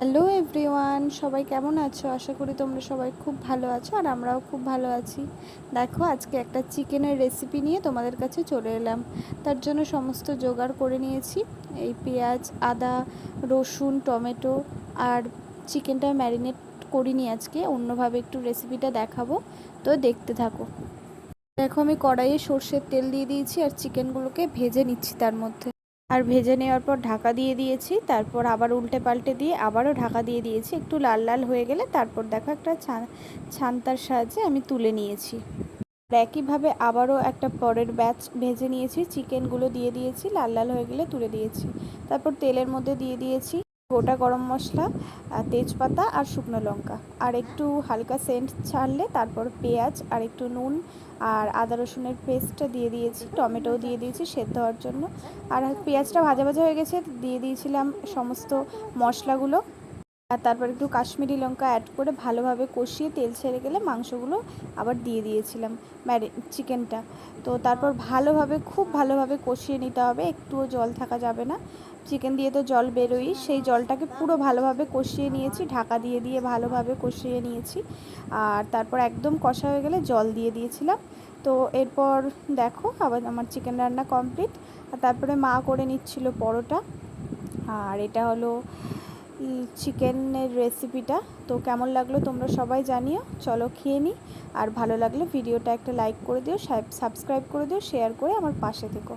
Hello everyone, সবাই কেমন আছো? আশা করি তোমরা সবাই খুব ভালো আছো আর আমরাও খুব ভালো আছি। দেখো, আজকে একটা চিকেনের রেসিপি নিয়ে তোমাদের কাছে চলে এলাম। তার জন্য সমস্ত জোগাড় করে নিয়েছি। এই পেঁয়াজ, আদা, রসুন, টমেটো আর চিকেনটা ম্যারিনেট করিনি, আজকে অন্যভাবে একটু রেসিপিটা দেখাবো, তো দেখতে থাকো। দেখো, আমি কড়াইয়ে সর্ষের তেল দিয়ে দিয়েছি আর চিকেনগুলোকে ভেজে নিচ্ছি তার মধ্যে। আর ভেজে নেওয়ার পর ঢাকা দিয়ে দিয়েছি, তারপর আবার উল্টে পাল্টে দিয়ে আবারও ঢাকা দিয়ে দিয়েছি। একটু লাল লাল হয়ে গেলে তারপর দেখো একটা ছান্তার সাহায্যে আমি তুলে নিয়েছি। আর একইভাবে আবারও একটা পরের ব্যাচ ভেজে নিয়েছি, চিকেনগুলো দিয়ে দিয়েছি, লাল লাল হয়ে গেলে তুলে দিয়েছি। তারপর তেলের মধ্যে দিয়ে দিয়েছি গোটা গরম মশলা, তেজপাতা আর শুকনো লঙ্কা, আর একটু হালকা সেন্ট ছাড়লে তারপর পেঁয়াজ আর একটু নুন আর আদা রসুনের পেস্টটা দিয়ে দিয়েছি, টমেটোও দিয়ে দিয়েছি সেদ্ধ হওয়ার জন্য। আর পেঁয়াজটা ভাজা ভাজা হয়ে গেছে, দিয়ে দিয়েছিলাম সমস্ত মশলাগুলো। আর তারপর একটু কাশ্মীরি লঙ্কা অ্যাড করে ভালোভাবে কষিয়ে তেল ছেড়ে গেলে মাংসগুলো আবার দিয়ে দিয়েছিলাম, চিকেনটা। তো তারপর ভালোভাবে, খুব ভালোভাবে কষিয়ে নিতে হবে, একটুও জল থাকা যাবে না। চিকেন দিয়ে তো জল বেরোই, সেই জলটাকে পুরো ভালোভাবে কষিয়ে নিয়েছি, ঢাকা দিয়ে দিয়ে ভালোভাবে কষিয়ে নিয়েছি। আর তারপর একদম কষা হয়ে গেলে জল দিয়ে দিয়েছিলাম। তো এরপর দেখো, আবার আমার চিকেন রান্না কমপ্লিট। আর তারপরে মা করে নিচ্ছিল পরোটা। আর এটা হলো চিকেনের রেসিপিটা। তো কেমন লাগলো তোমরা সবাই জানিও। চলো খেয়ে নিই। আর ভালো লাগলে ভিডিওটা একটা লাইক করে দিও, সাবস্ক্রাইব করে দিও, শেয়ার করে আমার পাশে থেকো।